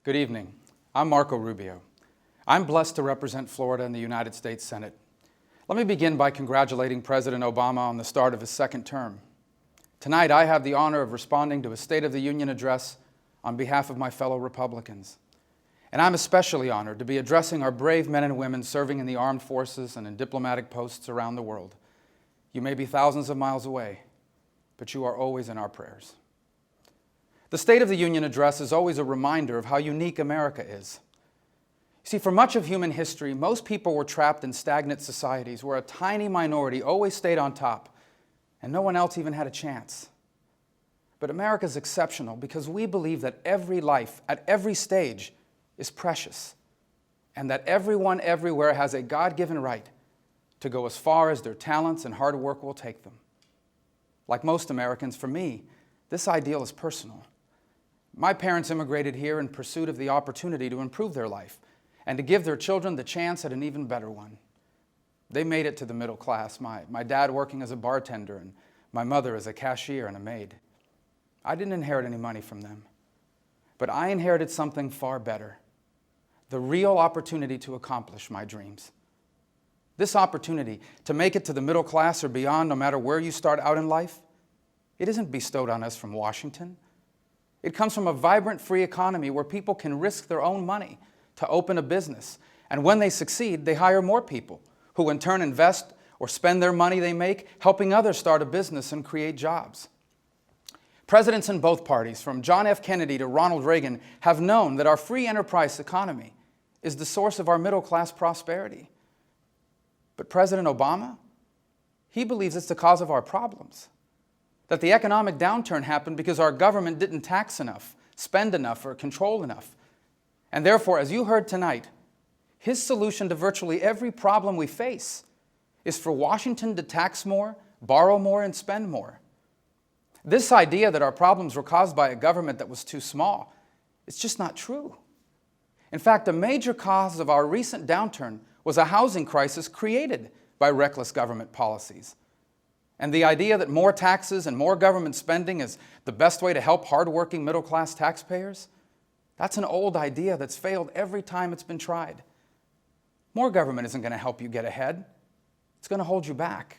Good evening. I'm Marco Rubio. I'm blessed to represent Florida in the United States Senate. Let me begin by congratulating President Obama on the start of his second term. Tonight, I have the honor of responding to a State of the Union address on behalf of my fellow Republicans. And I'm especially honored to be addressing our brave men and women serving in the armed forces and in diplomatic posts around the world. You may be thousands of miles away, but you are always in our prayers. The State of the Union address is always a reminder of how unique America is. You see, for much of human history, most people were trapped in stagnant societies where a tiny minority always stayed on top and no one else even had a chance. But America is exceptional because we believe that every life at every stage is precious and that everyone everywhere has a God-given right to go as far as their talents and hard work will take them. Like most Americans, for me, this ideal is personal. My parents immigrated here in pursuit of the opportunity to improve their life and to give their children the chance at an even better one. They made it to the middle class, my dad working as a bartender and my mother as a cashier and a maid. I didn't inherit any money from them, but I inherited something far better, the real opportunity to accomplish my dreams. This opportunity to make it to the middle class or beyond, no matter where you start out in life, it isn't bestowed on us from Washington. It comes from a vibrant, free economy where people can risk their own money to open a business. And when they succeed, they hire more people who in turn invest or spend their money they make helping others start a business and create jobs. Presidents in both parties, from John F. Kennedy to Ronald Reagan, have known that our free enterprise economy is the source of our middle-class prosperity. But President Obama, he believes it's the cause of our problems. That the economic downturn happened because our government didn't tax enough, spend enough, or control enough. And therefore, as you heard tonight, his solution to virtually every problem we face is for Washington to tax more, borrow more, and spend more. This idea that our problems were caused by a government that was too small, it's just not true. In fact, a major cause of our recent downturn was a housing crisis created by reckless government policies. And the idea that more taxes and more government spending is the best way to help hardworking middle-class taxpayers, that's an old idea that's failed every time it's been tried. More government isn't going to help you get ahead. It's going to hold you back.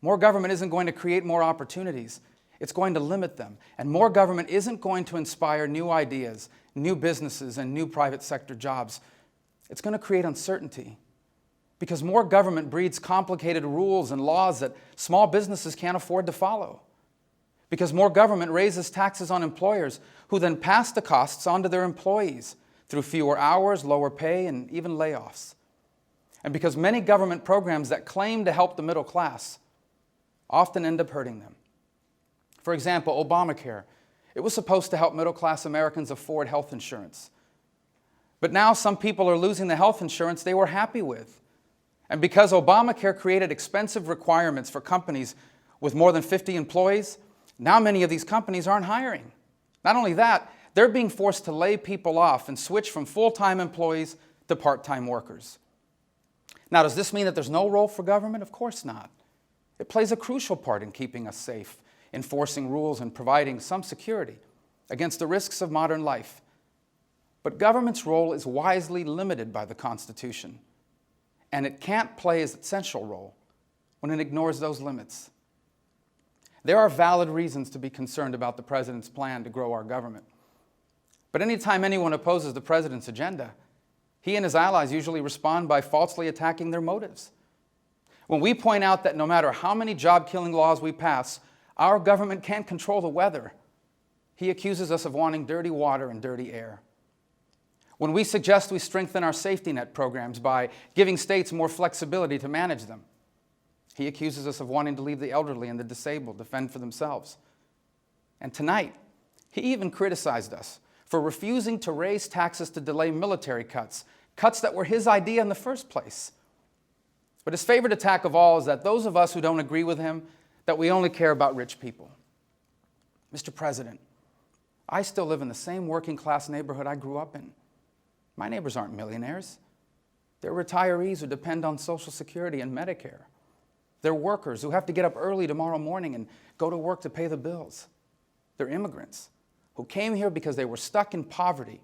More government isn't going to create more opportunities. It's going to limit them. And more government isn't going to inspire new ideas, new businesses, and new private sector jobs. It's going to create uncertainty. Because more government breeds complicated rules and laws that small businesses can't afford to follow. Because more government raises taxes on employers who then pass the costs on to their employees through fewer hours, lower pay, and even layoffs. And because many government programs that claim to help the middle class often end up hurting them. For example, Obamacare. It was supposed to help middle-class Americans afford health insurance. But now some people are losing the health insurance they were happy with. And because Obamacare created expensive requirements for companies with more than 50 employees, now many of these companies aren't hiring. Not only that, they're being forced to lay people off and switch from full-time employees to part-time workers. Now, does this mean that there's no role for government? Of course not. It plays a crucial part in keeping us safe, enforcing rules, and providing some security against the risks of modern life. But government's role is wisely limited by the Constitution. And it can't play its essential role when it ignores those limits. There are valid reasons to be concerned about the president's plan to grow our government. But anytime anyone opposes the president's agenda, he and his allies usually respond by falsely attacking their motives. When we point out that no matter how many job-killing laws we pass, our government can't control the weather, he accuses us of wanting dirty water and dirty air. When we suggest we strengthen our safety net programs by giving states more flexibility to manage them, he accuses us of wanting to leave the elderly and the disabled to fend for themselves. And tonight, he even criticized us for refusing to raise taxes to delay military cuts, cuts that were his idea in the first place. But his favorite attack of all is that those of us who don't agree with him, that we only care about rich people. Mr. President, I still live in the same working-class neighborhood I grew up in. My neighbors aren't millionaires. They're retirees who depend on Social Security and Medicare. They're workers who have to get up early tomorrow morning and go to work to pay the bills. They're immigrants who came here because they were stuck in poverty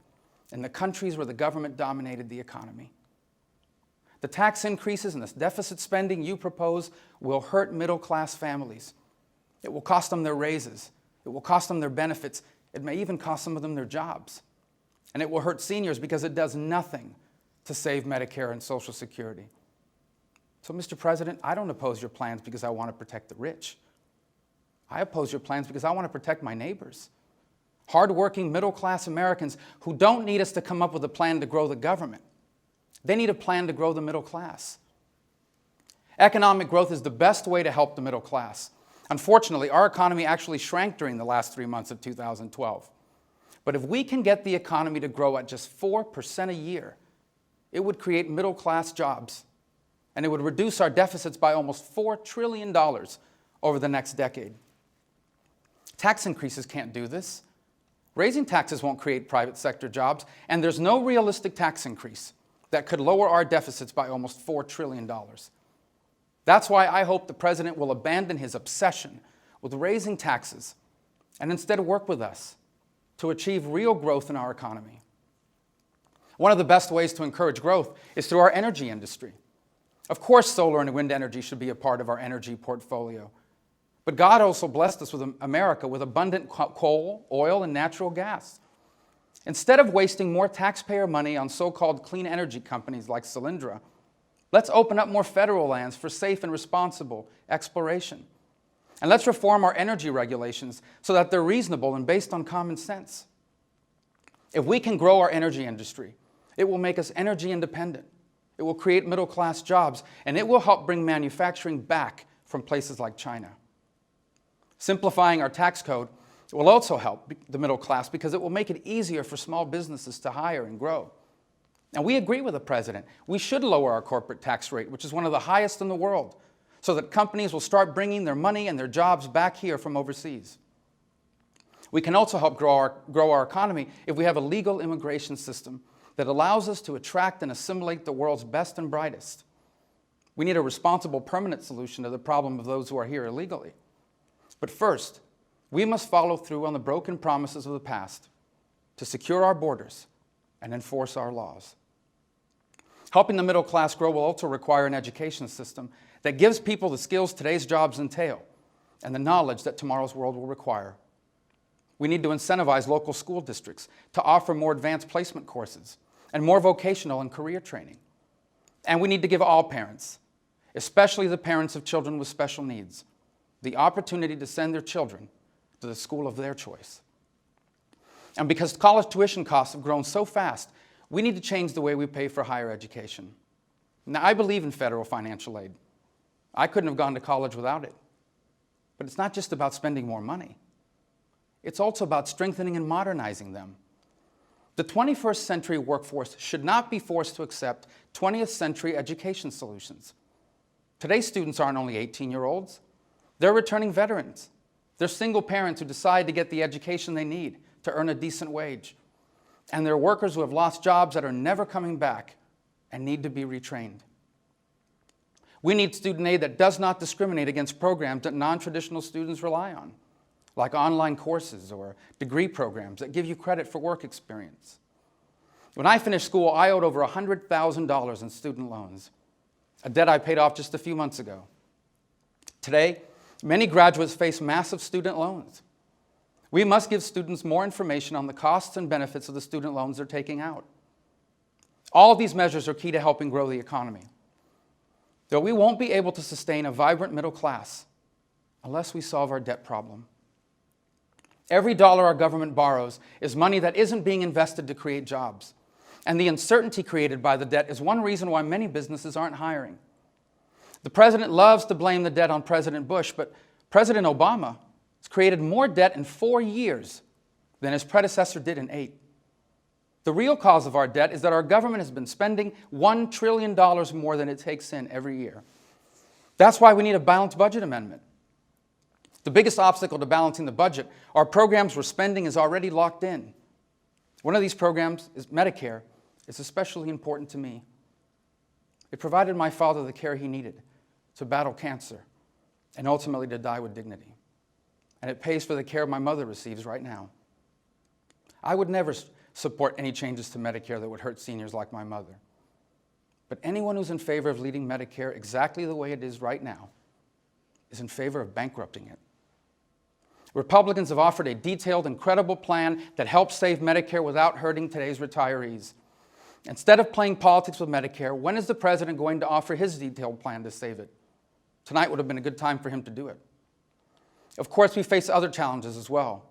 in the countries where the government dominated the economy. The tax increases and the deficit spending you propose will hurt middle-class families. It will cost them their raises. It will cost them their benefits. It may even cost some of them their jobs. And it will hurt seniors because it does nothing to save Medicare and Social Security. So, Mr. President, I don't oppose your plans because I want to protect the rich. I oppose your plans because I want to protect my neighbors, hardworking middle-class Americans who don't need us to come up with a plan to grow the government. They need a plan to grow the middle class. Economic growth is the best way to help the middle class. Unfortunately, our economy actually shrank during the last 3 months of 2012. But if we can get the economy to grow at just 4% a year, it would create middle-class jobs, and it would reduce our deficits by almost $4 trillion over the next decade. Tax increases can't do this. Raising taxes won't create private sector jobs, and there's no realistic tax increase that could lower our deficits by almost $4 trillion. That's why I hope the President will abandon his obsession with raising taxes and instead work with us to achieve real growth in our economy. One of the best ways to encourage growth is through our energy industry. Of course, solar and wind energy should be a part of our energy portfolio. But God also blessed us with America with abundant coal, oil, and natural gas. Instead of wasting more taxpayer money on so-called clean energy companies like Solyndra, let's open up more federal lands for safe and responsible exploration. And let's reform our energy regulations so that they're reasonable and based on common sense. If we can grow our energy industry, it will make us energy independent. It will create middle-class jobs, and it will help bring manufacturing back from places like China. Simplifying our tax code will also help the middle class because it will make it easier for small businesses to hire and grow. And we agree with the President. We should lower our corporate tax rate, which is one of the highest in the world, so that companies will start bringing their money and their jobs back here from overseas. We can also help grow our economy if we have a legal immigration system that allows us to attract and assimilate the world's best and brightest. We need a responsible, permanent solution to the problem of those who are here illegally. But first, we must follow through on the broken promises of the past to secure our borders and enforce our laws. Helping the middle class grow will also require an education system that gives people the skills today's jobs entail and the knowledge that tomorrow's world will require. We need to incentivize local school districts to offer more advanced placement courses and more vocational and career training. And we need to give all parents, especially the parents of children with special needs, the opportunity to send their children to the school of their choice. And because college tuition costs have grown so fast, we need to change the way we pay for higher education. Now, I believe in federal financial aid. I couldn't have gone to college without it. But it's not just about spending more money. It's also about strengthening and modernizing them. The 21st century workforce should not be forced to accept 20th century education solutions. Today's students aren't only 18-year-olds. They're returning veterans. They're single parents who decide to get the education they need to earn a decent wage. And they're workers who have lost jobs that are never coming back and need to be retrained. We need student aid that does not discriminate against programs that non-traditional students rely on, like online courses or degree programs that give you credit for work experience. When I finished school, I owed over $100,000 in student loans, a debt I paid off just a few months ago. Today, many graduates face massive student loans. We must give students more information on the costs and benefits of the student loans they're taking out. All of these measures are key to helping grow the economy. Though we won't be able to sustain a vibrant middle class unless we solve our debt problem. Every dollar our government borrows is money that isn't being invested to create jobs. And the uncertainty created by the debt is one reason why many businesses aren't hiring. The President loves to blame the debt on President Bush, but President Obama has created more debt in 4 years than his predecessor did in 8. The real cause of our debt is that our government has been spending $1 trillion more than it takes in every year. That's why we need a balanced budget amendment. The biggest obstacle to balancing the budget are programs where spending is already locked in. One of these programs is Medicare. It's especially important to me. It provided my father the care he needed to battle cancer and ultimately to die with dignity. And it pays for the care my mother receives right now. I would never support any changes to Medicare that would hurt seniors like my mother. But anyone who's in favor of leaving Medicare exactly the way it is right now is in favor of bankrupting it. Republicans have offered a detailed and credible plan that helps save Medicare without hurting today's retirees. Instead of playing politics with Medicare, when is the president going to offer his detailed plan to save it? Tonight would have been a good time for him to do it. Of course, we face other challenges as well.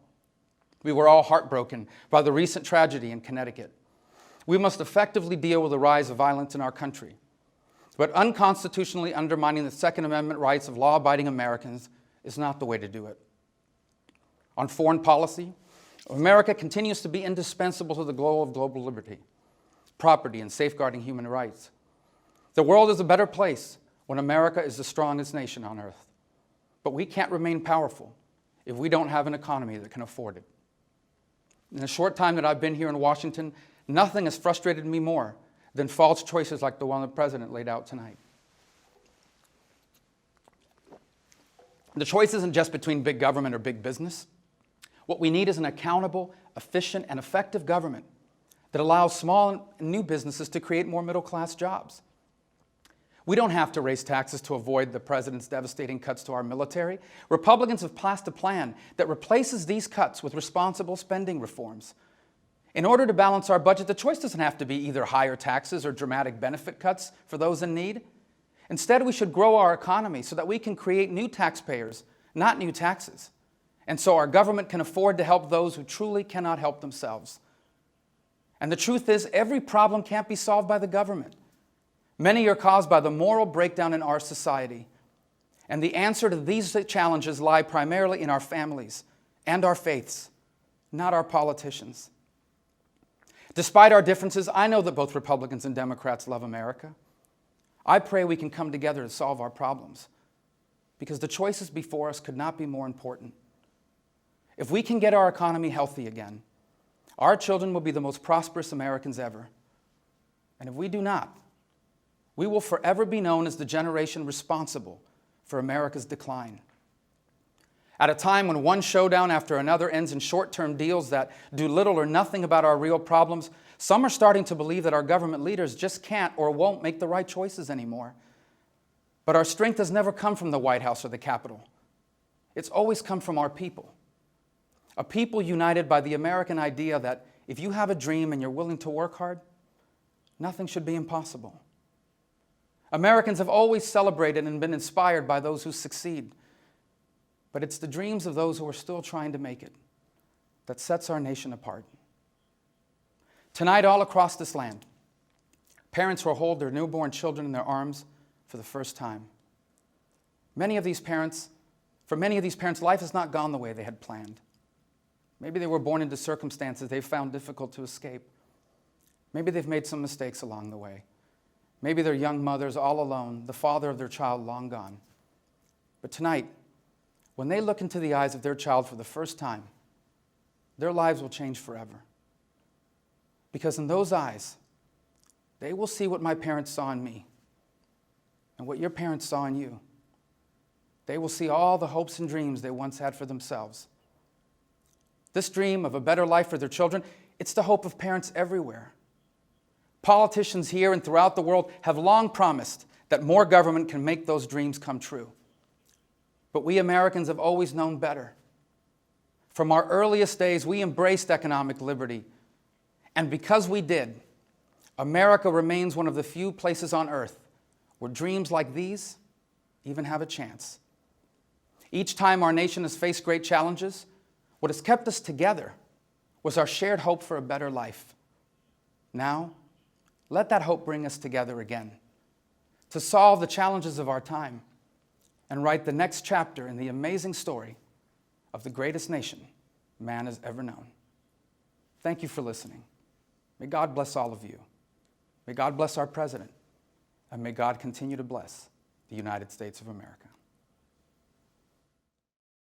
We were all heartbroken by the recent tragedy in Connecticut. We must effectively deal with the rise of violence in our country. But unconstitutionally undermining the Second Amendment rights of law-abiding Americans is not the way to do it. On foreign policy, America continues to be indispensable to the goal of global liberty, property, and safeguarding human rights. The world is a better place when America is the strongest nation on earth. But we can't remain powerful if we don't have an economy that can afford it. In the short time that I've been here in Washington, nothing has frustrated me more than false choices like the one the president laid out tonight. The choice isn't just between big government or big business. What we need is an accountable, efficient, and effective government that allows small and new businesses to create more middle-class jobs. We don't have to raise taxes to avoid the president's devastating cuts to our military. Republicans have passed a plan that replaces these cuts with responsible spending reforms. In order to balance our budget, the choice doesn't have to be either higher taxes or dramatic benefit cuts for those in need. Instead, we should grow our economy so that we can create new taxpayers, not new taxes, and so our government can afford to help those who truly cannot help themselves. And the truth is, every problem can't be solved by the government. Many are caused by the moral breakdown in our society. And the answer to these challenges lie primarily in our families and our faiths, not our politicians. Despite our differences, I know that both Republicans and Democrats love America. I pray we can come together to solve our problems, because the choices before us could not be more important. If we can get our economy healthy again, our children will be the most prosperous Americans ever. And if we do not, we will forever be known as the generation responsible for America's decline. At a time when one showdown after another ends in short-term deals that do little or nothing about our real problems, some are starting to believe that our government leaders just can't or won't make the right choices anymore. But our strength has never come from the White House or the Capitol. It's always come from our people. A people united by the American idea that if you have a dream and you're willing to work hard, nothing should be impossible. Americans have always celebrated and been inspired by those who succeed. But it's the dreams of those who are still trying to make it that sets our nation apart. Tonight, all across this land, parents will hold their newborn children in their arms for the first time. For many of these parents, life has not gone the way they had planned. Maybe they were born into circumstances they found difficult to escape. Maybe they've made some mistakes along the way. Maybe they're young mothers all alone, the father of their child long gone. But tonight, when they look into the eyes of their child for the first time, their lives will change forever. Because in those eyes, they will see what my parents saw in me and what your parents saw in you. They will see all the hopes and dreams they once had for themselves. This dream of a better life for their children, it's the hope of parents everywhere. Politicians here and throughout the world have long promised that more government can make those dreams come true. But we Americans have always known better. From our earliest days, we embraced economic liberty. And because we did, America remains one of the few places on earth where dreams like these even have a chance. Each time our nation has faced great challenges, what has kept us together was our shared hope for a better life. Now, let that hope bring us together again to solve the challenges of our time and write the next chapter in the amazing story of the greatest nation man has ever known. Thank you for listening. May God bless all of you. May God bless our president, and may God continue to bless the United States of America.